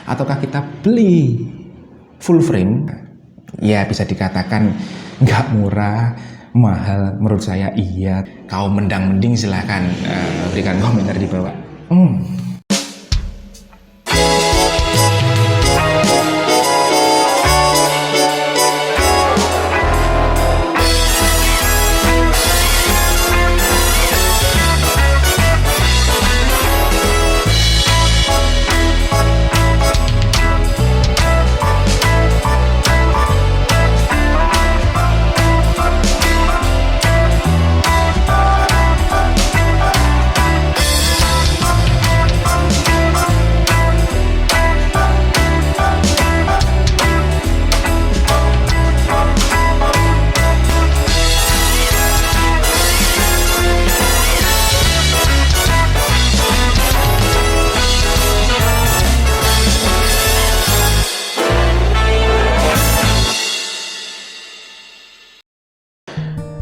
ataukah kita beli full frame? Ya bisa dikatakan nggak murah, mahal. Menurut saya iya. Kau mending silahkan berikan komentar di bawah.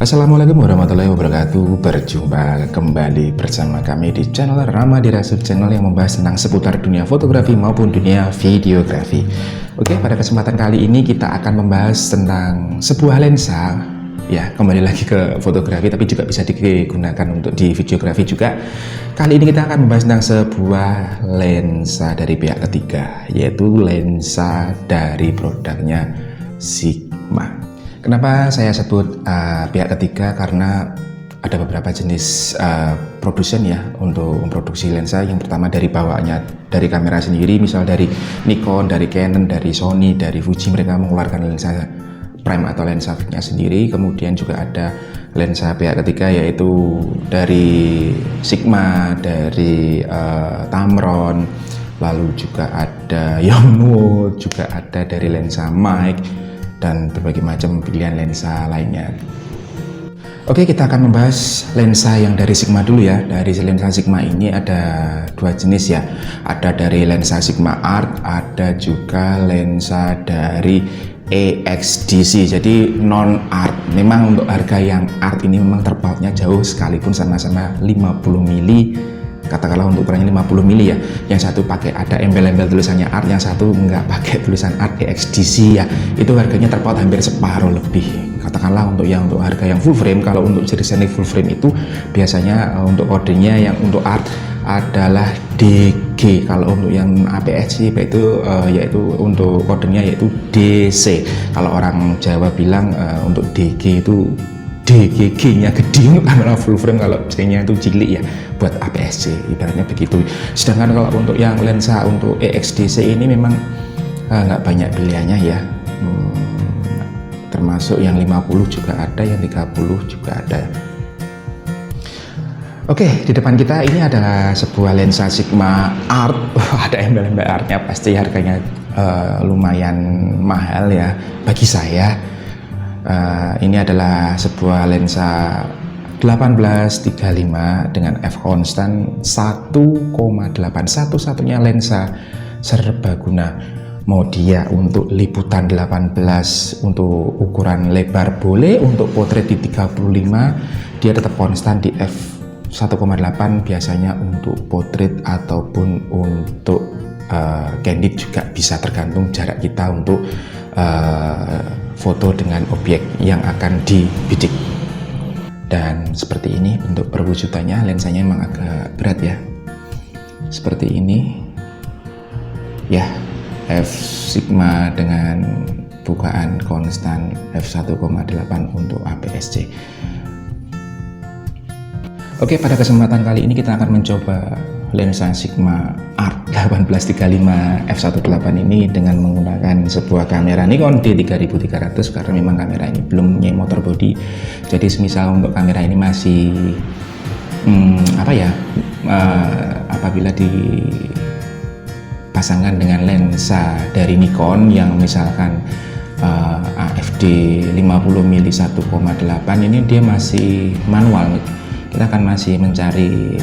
Assalamualaikum warahmatullahi wabarakatuh. Berjumpa kembali bersama kami di channel Rama Dirasut, channel yang membahas tentang seputar dunia fotografi maupun dunia videografi. Oke, pada kesempatan kali ini kita akan membahas tentang sebuah lensa. Ya, kembali lagi ke fotografi tapi juga bisa digunakan untuk di videografi juga. Kali ini kita akan membahas tentang sebuah lensa dari pihak ketiga, yaitu lensa dari produknya Sigma. Kenapa saya sebut pihak ketiga? Karena ada beberapa jenis produsen ya untuk memproduksi lensa. Yang pertama dari bawaannya dari kamera sendiri, misal dari Nikon, dari Canon, dari Sony, dari Fuji, mereka mengeluarkan lensa prime atau lensa fixnya sendiri. Kemudian juga ada lensa pihak ketiga yaitu dari Sigma, dari Tamron, lalu juga ada Yongnuo, juga ada dari lensa Mike, dan berbagai macam pilihan lensa lainnya. Oke, kita akan membahas lensa yang dari Sigma dulu ya. Dari lensa Sigma ini ada dua jenis ya. Ada dari lensa Sigma Art, ada juga lensa dari EXDC, jadi non art. Memang untuk harga yang art ini memang terpautnya jauh, sekalipun sama-sama 50 mili. Katakanlah untuk ukurannya 50 mili ya, yang satu pakai ada embel-embel tulisannya art, yang satu nggak pakai tulisan art, EXDC ya, itu harganya terpaut hampir separuh lebih. Katakanlah untuk harga yang full frame, kalau untuk jenis full frame itu biasanya untuk kodenya yang untuk art adalah DG, kalau untuk yang APS-C yaitu untuk kodenya yaitu DC. Kalau orang Jawa bilang untuk DG itu DGG nya gede untuk kamera full frame, kalau C nya itu cilik ya buat APS-C, ibaratnya begitu. Sedangkan kalau untuk yang lensa untuk EXDC ini memang nggak banyak pilihannya ya, termasuk yang 50 juga ada, yang 30 juga ada. Oke, di depan kita ini adalah sebuah lensa Sigma Art. Ada embel-embel artnya, pasti harganya lumayan mahal ya bagi saya. Ini adalah sebuah lensa 1835 dengan f konstan 1,8, satu-satunya lensa serbaguna. Mau dia untuk liputan 18, untuk ukuran lebar boleh, untuk potret di 35 dia tetap konstan di f 1,8, biasanya untuk potret ataupun untuk candid juga bisa, tergantung jarak kita untuk foto dengan objek yang akan dibidik. Dan seperti ini bentuk perwujudannya. Lensanya memang agak berat ya, seperti ini ya, f Sigma dengan bukaan konstan f 1,8 untuk APS-C. Oke, pada kesempatan kali ini kita akan mencoba lensa Sigma Art 1835 f1.8 ini dengan menggunakan sebuah kamera Nikon D3300, karena memang kamera ini belum punya motor body. Jadi semisal untuk kamera ini masih apabila dipasangkan dengan lensa dari Nikon yang misalkan AFD 50 mili 1,8, ini dia masih manual. Kita akan masih mencari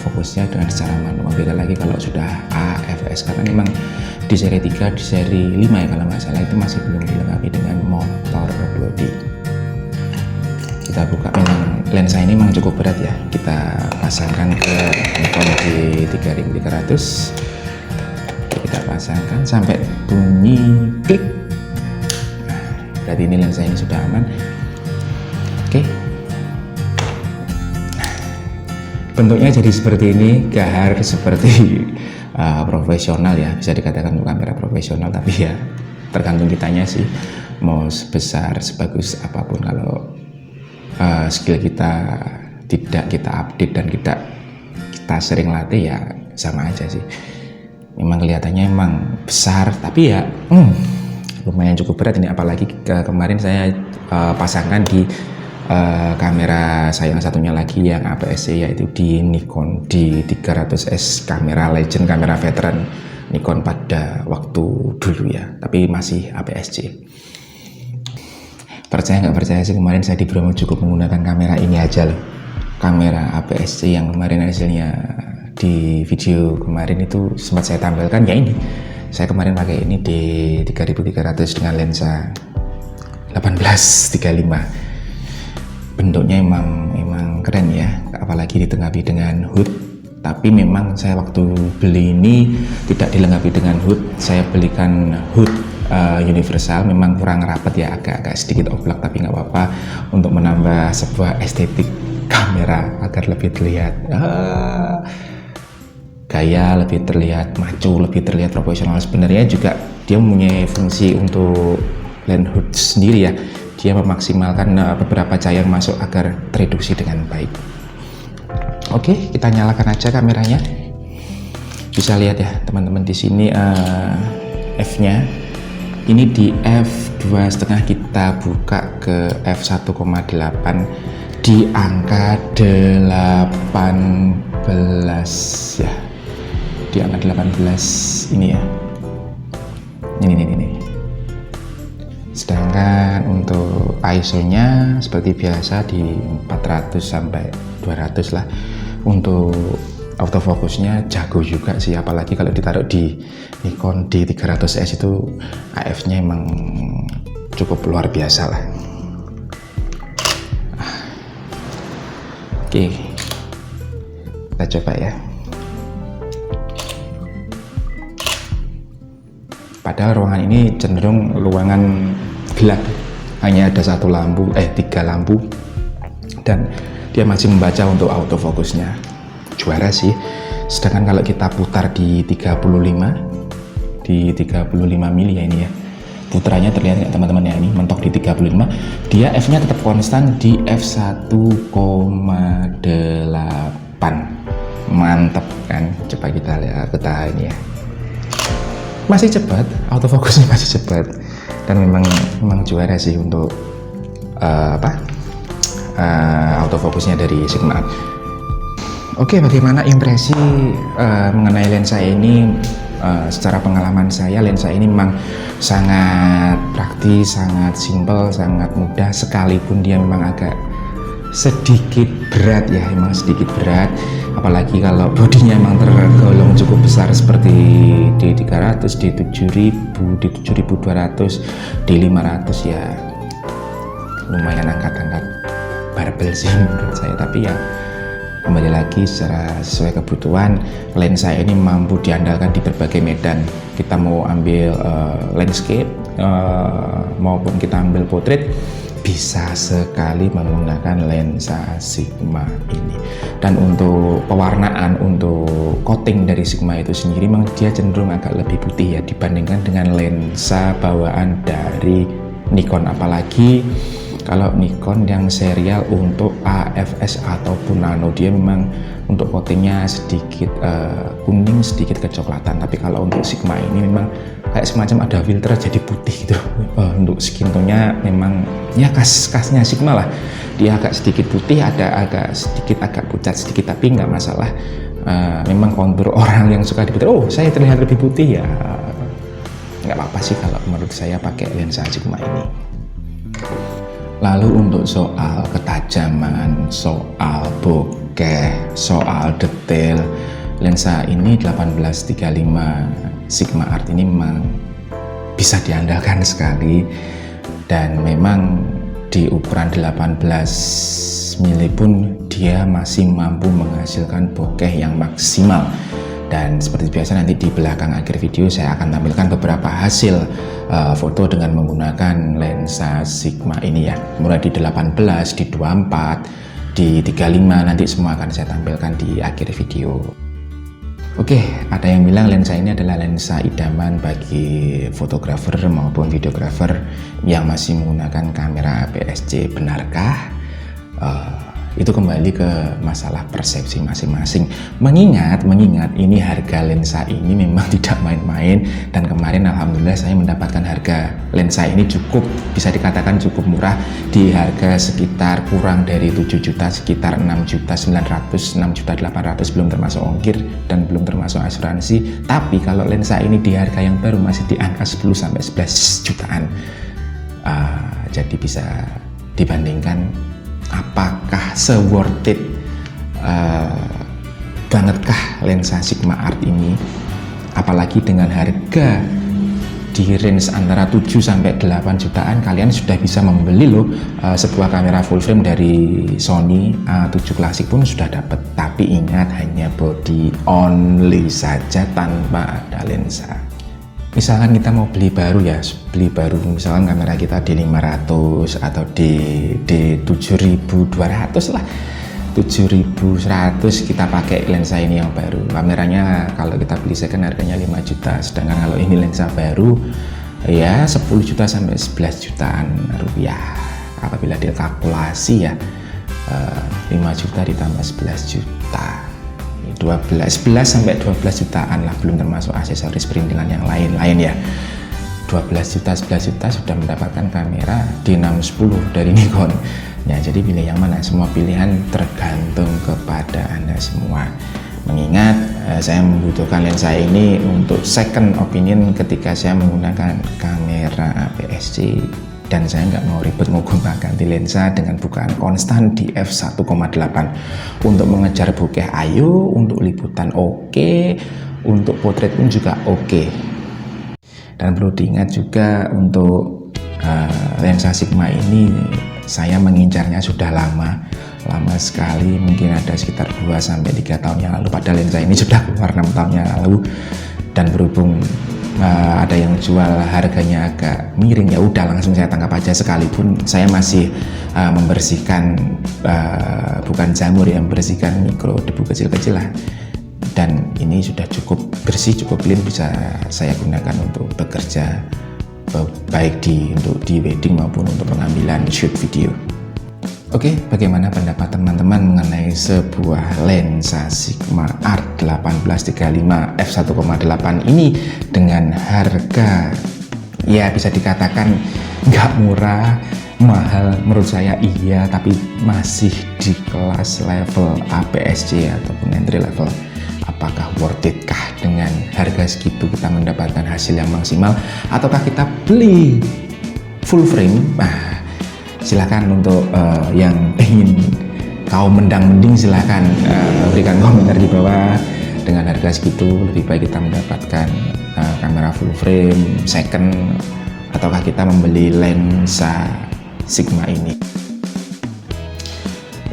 fokusnya dengan secara manual. Beda lagi kalau sudah AFS, karena memang di seri 3, di seri 5 ya kalau nggak salah, itu masih belum dilengkapi dengan motor body. Kita buka, memang lensa ini memang cukup berat ya. Kita pasangkan ke Nikon D3300. Kita kita pasangkan sampai bunyi klik. Nah, berarti ini lensa ini sudah aman. Oke. Bentuknya jadi seperti ini, gahar seperti profesional ya, bisa dikatakan untuk kamera profesional, tapi ya tergantung kitanya sih mau sebesar sebagus apapun. Kalau skill kita tidak kita update dan kita sering latih ya sama aja sih. Memang kelihatannya emang besar, tapi ya lumayan cukup berat ini, apalagi kemarin saya pasangkan di kamera saya yang satunya lagi yang APS-C, yaitu di Nikon D300S, kamera legend, kamera veteran Nikon pada waktu dulu ya, tapi masih APS-C. Percaya nggak percaya sih, kemarin saya di Bromo cukup menggunakan kamera ini aja loh, kamera APS-C yang kemarin hasilnya di video kemarin itu sempat saya tampilkan ya. Ini saya kemarin pakai ini di 3300 dengan lensa 18-35. Bentuknya emang keren ya, apalagi dilengkapi dengan hood. Tapi memang saya waktu beli ini tidak dilengkapi dengan hood, saya belikan hood universal, memang kurang rapat ya, agak sedikit oblak, tapi nggak apa-apa untuk menambah sebuah estetik kamera agar lebih terlihat gaya, lebih terlihat maco, lebih terlihat profesional. Sebenarnya juga dia mempunyai fungsi untuk lens hood sendiri ya, dia memaksimalkan beberapa cahaya yang masuk agar tereduksi dengan baik. Oke, kita nyalakan aja kameranya. Bisa lihat ya teman-teman di sini f-nya ini di f2,5, kita buka ke f1,8 di angka 18 ya, di angka 18 ini ya, ini. Sedangkan untuk ISO-nya seperti biasa di 400 sampai 200 lah. Untuk autofocusnya jago juga sih, apalagi kalau ditaruh di Nikon D300S itu AF-nya emang cukup luar biasa lah. Oke, kita coba ya. Padahal ruangan ini cenderung ruangan gelap, hanya ada tiga lampu, dan dia masih membaca untuk autofokusnya. Juara sih. Sedangkan kalau kita putar di 35 mili ya ini ya, putarannya terlihat nggak teman-teman ya, ini mentok di 35, dia f-nya tetap konstan di f1,8. mantep kan. Coba kita lihat kita ini ya, masih cepat, autofokusnya masih cepat, dan memang juara sih untuk autofokusnya dari Sigma. Oke, bagaimana impresi mengenai lensa ini? Secara pengalaman saya, lensa ini memang sangat praktis, sangat simpel, sangat mudah, sekalipun dia memang agak sedikit berat ya, emang sedikit berat, apalagi kalau bodinya emang tergolong cukup besar seperti D300, D7000, D7200, D500 ya, lumayan angkat-angkat barbel sih menurut saya. Tapi ya kembali lagi sesuai kebutuhan, lensa ini mampu diandalkan di berbagai medan. Kita mau ambil landscape maupun kita ambil portrait, bisa sekali menggunakan lensa Sigma ini. Dan untuk pewarnaan, untuk coating dari Sigma itu sendiri memang dia cenderung agak lebih putih ya dibandingkan dengan lensa bawaan dari Nikon, apalagi kalau Nikon yang serial untuk AFS ataupun nano, dia memang untuk coatingnya sedikit kuning, sedikit kecoklatan. Tapi kalau untuk Sigma ini memang kayak semacam ada filter jadi putih gitu. Untuk skin tone-nya memang ya khasnya Sigma lah, dia agak sedikit putih, ada agak pucat sedikit, tapi nggak masalah. Memang kontur orang yang suka diputih, oh saya terlihat lebih putih ya, nggak apa-apa sih kalau menurut saya pakai lensa Sigma ini. Lalu untuk soal ketajaman, soal bokeh, soal detail, lensa ini 18-35 Sigma Art ini memang bisa diandalkan sekali, dan memang di ukuran 18 mili pun dia masih mampu menghasilkan bokeh yang maksimal. Dan seperti biasa nanti di belakang akhir video saya akan tampilkan beberapa hasil foto dengan menggunakan lensa Sigma ini ya, mulai di 18, di 24, di 35, nanti semua akan saya tampilkan di akhir video. Oke, ada yang bilang lensa ini adalah lensa idaman bagi fotografer maupun videografer yang masih menggunakan kamera APS-C. Benarkah? Itu kembali ke masalah persepsi masing-masing. Mengingat ini harga lensa ini memang tidak main-main, dan kemarin alhamdulillah saya mendapatkan harga lensa ini cukup, bisa dikatakan cukup murah, di harga sekitar kurang dari 7 juta, sekitar 6.900.000, 6.800.000, belum termasuk ongkir dan belum termasuk asuransi. Tapi kalau lensa ini di harga yang baru masih di angka 10-11 jutaan. Jadi bisa dibandingkan apakah se-worth it bangetkah lensa Sigma Art ini, apalagi dengan harga di range antara 7-8 jutaan kalian sudah bisa membeli loh sebuah kamera full frame dari Sony A7 Classic pun sudah dapat. Tapi ingat, hanya body only saja tanpa ada lensa. Misalkan kita mau beli baru ya, misalkan kamera kita D500 atau D7200 lah, 7100, kita pakai lensa ini yang baru. Kameranya kalau kita beli second harganya 5 juta, sedangkan kalau ini lensa baru ya 10 juta sampai 11 jutaan rupiah. Apabila dikalkulasi ya 5 juta ditambah 11 juta, 11 sampai 12 jutaan lah, belum termasuk aksesoris perintilan yang lain-lain ya. 12 juta, 11 juta sudah mendapatkan kamera D610 dari Nikon. Ya, jadi pilih yang mana? Semua pilihan tergantung kepada Anda semua. Mengingat saya membutuhkan lensa ini untuk second opinion ketika saya menggunakan kamera APS-C, dan saya nggak mau ribet mau ganti lensa dengan bukaan konstan di f1,8 untuk mengejar bokeh ayo, untuk liputan oke, untuk potret pun juga oke. Dan perlu diingat juga untuk lensa Sigma ini saya mengincarnya sudah lama sekali, mungkin ada sekitar 2-3 tahun yang lalu, padahal lensa ini sudah keluar 6 tahun yang lalu. Dan berhubung ada yang jual harganya agak miring, ya udah langsung saya tangkap aja, sekalipun saya masih membersihkan bukan jamur ya, membersihkan mikro debu kecil-kecil lah. Dan ini sudah cukup bersih, cukup clean, bisa saya gunakan untuk bekerja, baik untuk di wedding maupun untuk pengambilan shoot video. Oke, bagaimana pendapat teman-teman mengenai sebuah lensa Sigma Art 1835 f1,8 ini dengan harga ya bisa dikatakan nggak murah, mahal menurut saya iya, tapi masih di kelas level APS-C ataupun entry level. Apakah worth it kah dengan harga segitu kita mendapatkan hasil yang maksimal, ataukah kita beli full frame? Silahkan untuk yang ingin kaum mendang-mending silahkan berikan komentar di bawah. Dengan harga segitu lebih baik kita mendapatkan kamera full frame second, ataukah kita membeli lensa Sigma ini.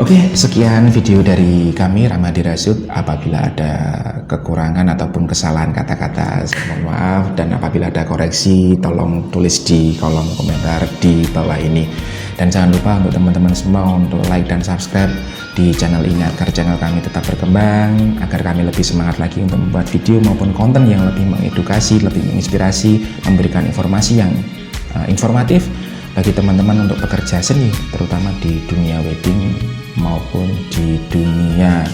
Oke, sekian video dari kami Rama Dirasut. Apabila ada kekurangan ataupun kesalahan kata-kata, saya mohon maaf, dan apabila ada koreksi tolong tulis di kolom komentar di bawah ini. Dan jangan lupa untuk teman-teman semua untuk like dan subscribe di channel ini agar channel kami tetap berkembang, agar kami lebih semangat lagi untuk membuat video maupun konten yang lebih mengedukasi, lebih menginspirasi, memberikan informasi yang informatif bagi teman-teman untuk pekerja seni, terutama di dunia wedding maupun di dunia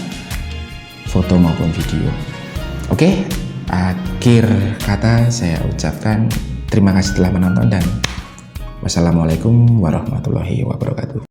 foto maupun video. Oke, akhir kata saya ucapkan terima kasih telah menonton dan wassalamualaikum warahmatullahi wabarakatuh.